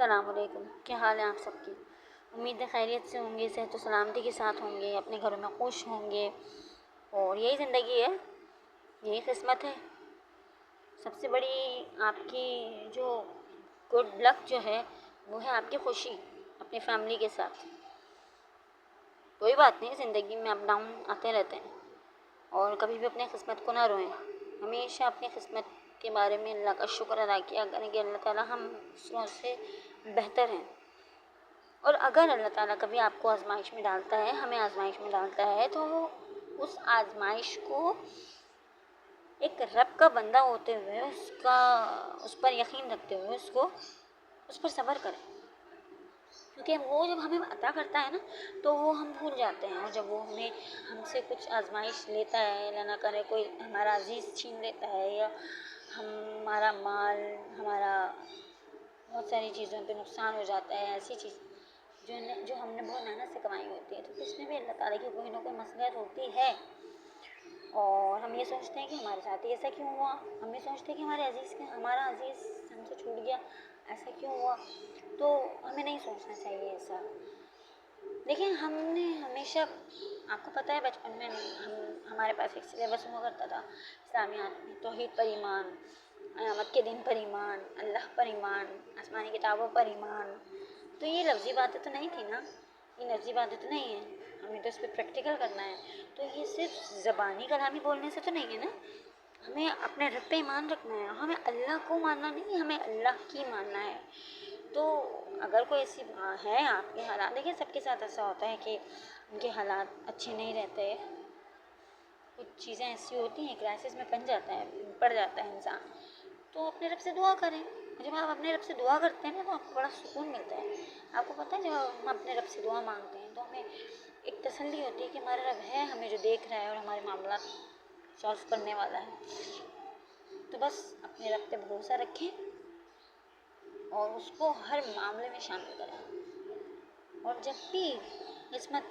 السلام علیکم، کیا حال ہے آپ سب کی؟ امید ہے خیریت سے ہوں گے، صحت و سلامتی کے ساتھ ہوں گے، اپنے گھروں میں خوش ہوں گے، اور یہی زندگی ہے، یہی قسمت ہے۔ سب سے بڑی آپ کی جو گڈ لک جو ہے وہ ہے آپ کی خوشی اپنی فیملی کے ساتھ۔ کوئی بات نہیں، زندگی میں اپ ڈاؤن آتے رہتے ہیں، اور کبھی بھی اپنے قسمت کو نہ روئیں، ہمیشہ اپنی قسمت کے بارے میں اللہ کا شکر ادا کیا کریں کہ اللہ تعالیٰ ہم دوسروں سے بہتر ہیں۔ اور اگر اللہ تعالیٰ کبھی آپ کو آزمائش میں ڈالتا ہے، ہمیں آزمائش میں ڈالتا ہے، تو وہ اس آزمائش کو ایک رب کا بندہ ہوتے ہوئے اس پر یقین رکھتے ہوئے اس پر صبر کریں، کیونکہ وہ جب ہمیں عطا کرتا ہے نا تو وہ ہم بھول جاتے ہیں، اور جب وہ ہم سے کچھ آزمائش لیتا ہے، اللہ نہ کرے کوئی ہمارا عزیز چھین لیتا ہے، یا ہمارا مال، ہمارا بہت ساری چیزوں پہ نقصان ہو جاتا ہے، ایسی چیز جو ہم نے بہت محنت سے کمائی ہوتی ہے، تو اس میں بھی اللہ تعالیٰ کی کوئی نہ کوئی مصلحت ہوتی ہے۔ اور ہم یہ سوچتے ہیں کہ ہمارے ساتھ ہی ایسا کیوں ہوا، ہم یہ سوچتے ہیں کہ ہمارا عزیز ہم سے چھوٹ گیا، ایسا کیوں ہوا، تو ہمیں نہیں سوچنا چاہیے ایسا۔ لیکن ہم نے ہمیشہ، آپ کو پتہ ہے بچپن میں ہمارے پاس ایک سلیبس ہوا کرتا تھا اسلامیات میں، توحید پر ایمان، قیامت کے دن پر ایمان، اللہ پر ایمان، آسمانی کتابوں پر ایمان۔ تو یہ لفظی باتیں تو نہیں تھی نا، یہ لفظی باتیں تو نہیں ہیں، ہمیں تو اس پہ پریکٹیکل کرنا ہے۔ تو یہ صرف زبانی کلامی بولنے سے تو نہیں ہے نا، ہمیں اپنے رب پہ ایمان رکھنا ہے، ہمیں اللہ کو ماننا نہیں، ہمیں اللہ کی ماننا ہے۔ تو اگر کوئی ایسی ہے آپ کے حالات، دیکھیں سب کے ساتھ ایسا ہوتا ہے کہ ان کے حالات اچھے نہیں رہتے، کچھ چیزیں ایسی ہوتی ہیں، کرائسس میں پڑ جاتا ہے انسان، تو اپنے رب سے دعا کریں۔ جب آپ اپنے رب سے دعا کرتے ہیں نا تو آپ کو بڑا سکون ملتا ہے۔ آپ کو پتہ ہے جب ہم اپنے رب سے دعا مانگتے ہیں تو ہمیں ایک تسلی ہوتی ہے کہ ہمارا رب ہے، ہمیں جو دیکھ رہا ہے اور ہمارے معاملات سالو کرنے والا ہے۔ تو بس اپنے رب پہ بھروسہ رکھیں اور اس کو ہر معاملے میں شامل کریں، اور جب بھی قسمت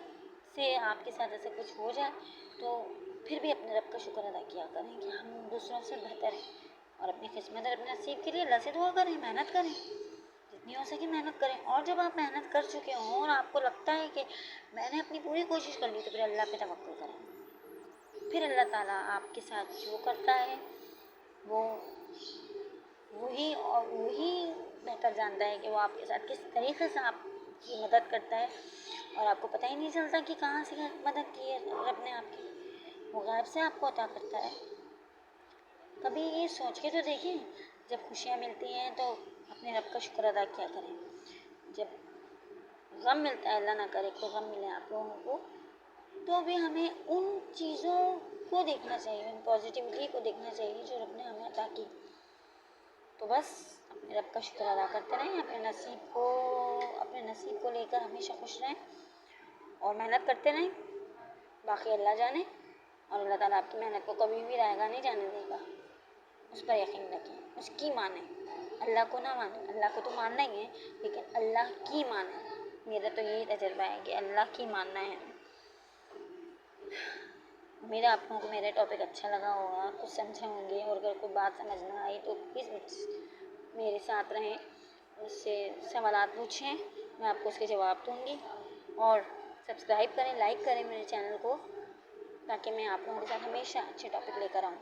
سے آپ کے ساتھ ایسا کچھ ہو جائے تو پھر بھی اپنے رب کا شکر ادا کیا کریں کہ ہم دوسروں سے بہتر ہیں، اور اپنی قسمت اور اپنے نصیب کے لیے اللہ سے دعا کریں، محنت کریں، جتنی ہو سکے محنت کریں۔ اور جب آپ محنت کر چکے ہوں اور آپ کو لگتا ہے کہ میں نے اپنی پوری کوشش کر لی، تو پھر اللہ پہ توکل کریں، پھر اللہ تعالیٰ آپ کے ساتھ جو کرتا ہے وہی بہتر جانتا ہے کہ وہ آپ کے ساتھ کس طریقے سے آپ کی مدد کرتا ہے، اور آپ کو پتہ ہی نہیں چلتا کہ کہاں سے مدد کی ہے رب نے آپ کی، وہ غیب سے آپ کو عطا کرتا ہے۔ کبھی یہ سوچ کے تو دیکھیں، جب خوشیاں ملتی ہیں تو اپنے رب کا شکر ادا کیا کریں، جب غم ملتا ہے، اللہ نہ کرے کوئی غم ملے آپ لوگوں کو، تو بھی ہمیں ان چیزوں کو دیکھنا چاہیے، ان پازیٹیوٹی کو دیکھنا چاہیے جو رب نے ہمیں عطا کی۔ تو بس اپنے رب کا شکر ادا کرتے رہیں، اپنے نصیب کو لے کر ہمیشہ خوش رہیں اور محنت کرتے رہیں، باقی اللہ جانے، اور اللہ تعالیٰ آپ کی محنت کو کبھی بھی رائیگاں نہیں جانے دے گا۔ اس پر یقین رکھیں، اس کی مانیں، اللہ کو نہ مانیں، اللہ کو تو ماننا ہی ہے لیکن اللہ کی مانیں۔ میرا تو یہی تجربہ ہے کہ اللہ کی ماننا ہے۔ امید ہے آپ لوگوں کو میرا ٹاپک اچھا لگا ہوگا، کچھ سمجھے ہوں گے، اور اگر کوئی بات سمجھ نہ آئی تو پلیز میرے ساتھ رہیں، مجھ سے سوالات پوچھیں، میں آپ کو اس کے جواب دوں گی، اور سبسکرائب کریں، لائک کریں میرے چینل کو، تاکہ میں آپ لوگوں کے ساتھ ہمیشہ اچھے ٹاپک لے کر آؤں۔